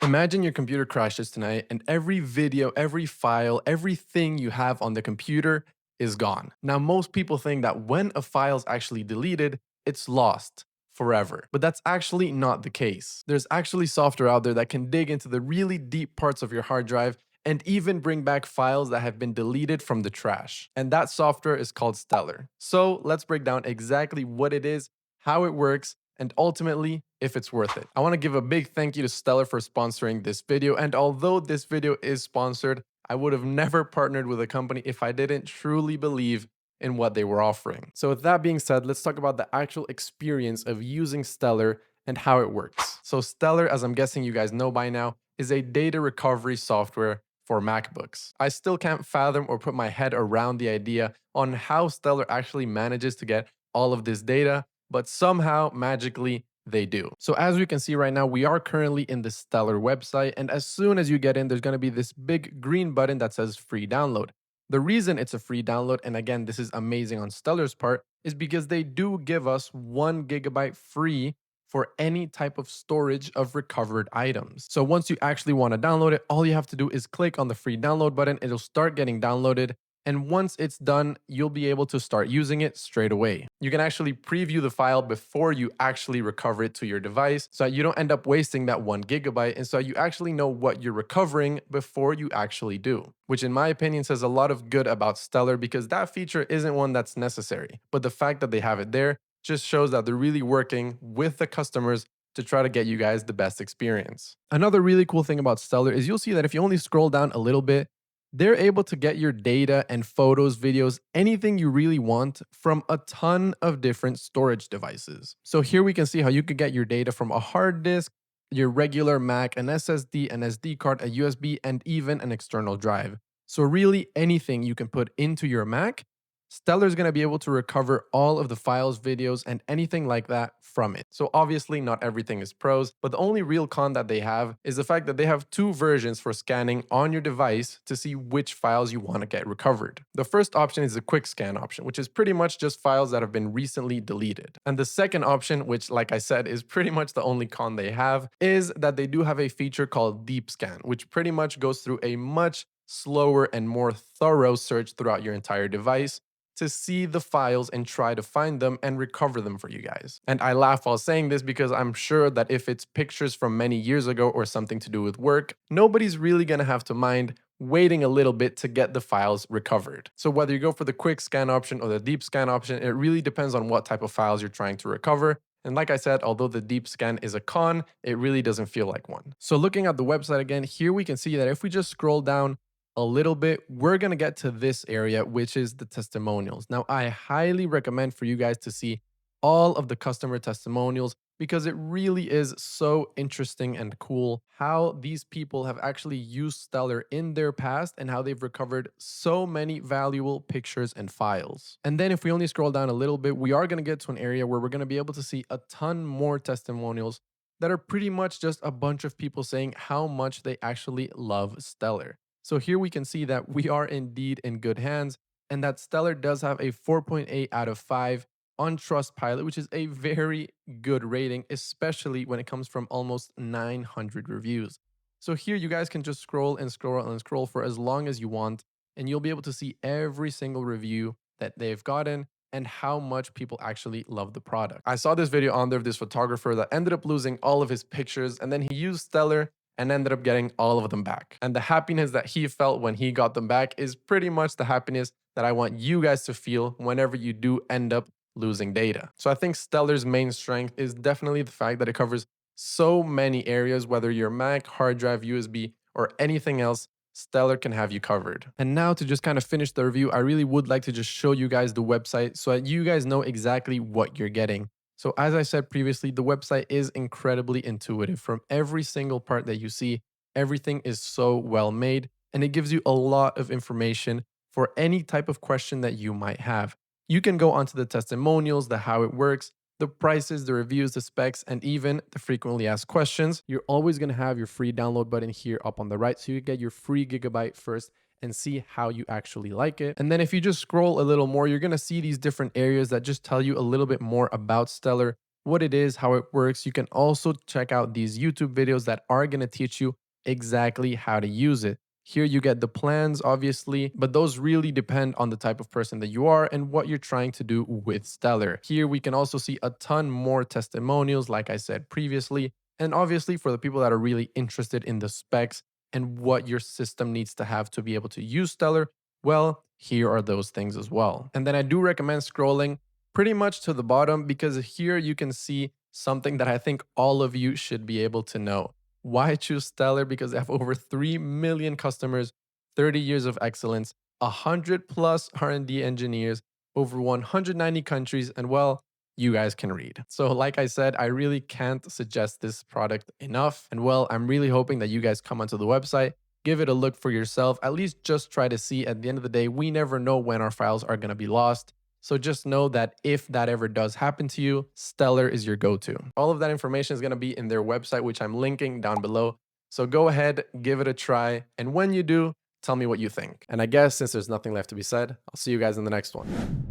Imagine your computer crashes tonight and every video, every file, everything you have on the computer is gone. Now, most people think that when a file is actually deleted, it's lost forever. But that's actually not the case. There's actually software out there that can dig into the really deep parts of your hard drive and even bring back files that have been deleted from the trash. And that software is called Stellar. So let's break down exactly what it is, how it works, and ultimately, if it's worth it. I want to give a big thank you to Stellar for sponsoring this video. And although this video is sponsored, I would have never partnered with a company if I didn't truly believe in what they were offering. So with that being said, let's talk about the actual experience of using Stellar and how it works. So Stellar, as I'm guessing you guys know by now, is a data recovery software for MacBooks. I still can't fathom or put my head around the idea on how Stellar actually manages to get all of this data, but somehow magically they do. So as we can see right now, we are currently in the Stellar website, and as soon as you get in, there's going to be this big green button that says free download. The reason it's a free download, and again, this is amazing on Stellar's part, is because they do give us 1 GB free for any type of storage of recovered items. So once you actually want to download it, all you have to do is click on the free download button. It'll start getting downloaded. And once it's done, you'll be able to start using it straight away. You can actually preview the file before you actually recover it to your device so that you don't end up wasting that 1 GB, and so you actually know what you're recovering before you actually do. Which in my opinion says a lot of good about Stellar, because that feature isn't one that's necessary. But the fact that they have it there just shows that they're really working with the customers to try to get you guys the best experience. Another really cool thing about Stellar is you'll see that if you only scroll down a little bit, they're able to get your data and photos, videos, anything you really want from a ton of different storage devices. So here we can see how you could get your data from a hard disk, your regular Mac, an SSD, an SD card, a USB, and even an external drive. So really anything you can put into your Mac, Stellar is going to be able to recover all of the files, videos, and anything like that from it. So obviously not everything is pros, but the only real con that they have is the fact that they have two versions for scanning on your device to see which files you want to get recovered. The first option is the quick scan option, which is pretty much just files that have been recently deleted. And the second option, which like I said is pretty much the only con they have, is that they do have a feature called deep scan, which pretty much goes through a much slower and more thorough search throughout your entire device to see the files and try to find them and recover them for you guys. And I laugh while saying this because I'm sure that if it's pictures from many years ago or something to do with work, nobody's really gonna have to mind waiting a little bit to get the files recovered. So whether you go for the quick scan option or the deep scan option, it really depends on what type of files you're trying to recover. And like I said, although the deep scan is a con, it really doesn't feel like one. So looking at the website again, here we can see that if we just scroll down a little bit, we're going to get to this area, which is the testimonials. Now, I highly recommend for you guys to see all of the customer testimonials because it really is so interesting and cool how these people have actually used Stellar in their past and how they've recovered so many valuable pictures and files. And then if we only scroll down a little bit, we are going to get to an area where we're going to be able to see a ton more testimonials that are pretty much just a bunch of people saying how much they actually love Stellar. So here we can see that we are indeed in good hands and that Stellar does have a 4.8 out of 5 on Trustpilot, which is a very good rating, especially when it comes from almost 900 reviews. So here you guys can just scroll and scroll and scroll for as long as you want, and you'll be able to see every single review that they've gotten and how much people actually love the product. I saw this video on there of this photographer that ended up losing all of his pictures, and then he used Stellar and ended up getting all of them back. And the happiness that he felt when he got them back is pretty much the happiness that I want you guys to feel whenever you do end up losing data. So I think Stellar's main strength is definitely the fact that it covers so many areas, whether you're Mac, hard drive, USB, or anything else, Stellar can have you covered. And now to just kind of finish the review, I really would like to just show you guys the website so that you guys know exactly what you're getting. So as I said previously, the website is incredibly intuitive. From every single part that you see, everything is so well made, and it gives you a lot of information for any type of question that you might have. You can go onto the testimonials, the how it works, the prices, the reviews, the specs, and even the frequently asked questions. You're always going to have your free download button here up on the right, so you get your free gigabyte first and see how you actually like it. And then if you just scroll a little more, you're going to see these different areas that just tell you a little bit more about Stellar, what it is, how it works. You can also check out these YouTube videos that are going to teach you exactly how to use it. Here you get the plans, obviously, but those really depend on the type of person that you are and what you're trying to do with Stellar. Here we can also see a ton more testimonials, like I said previously, and obviously for the people that are really interested in the specs and what your system needs to have to be able to use Stellar, well, here are those things as well. And then I do recommend scrolling pretty much to the bottom because here you can see something that I think all of you should be able to know. Why choose Stellar? Because they have over 3 million customers, 30 years of excellence, 100 plus R&D engineers, over 190 countries, and well, you guys can read. So like I said, I really can't suggest this product enough. And well, I'm really hoping that you guys come onto the website, give it a look for yourself, at least just try to see. At the end of the day, we never know when our files are going to be lost. So just know that if that ever does happen to you, Stellar is your go-to. All of that information is going to be in their website, which I'm linking down below. So go ahead, give it a try. And when you do, tell me what you think. And I guess since there's nothing left to be said, I'll see you guys in the next one.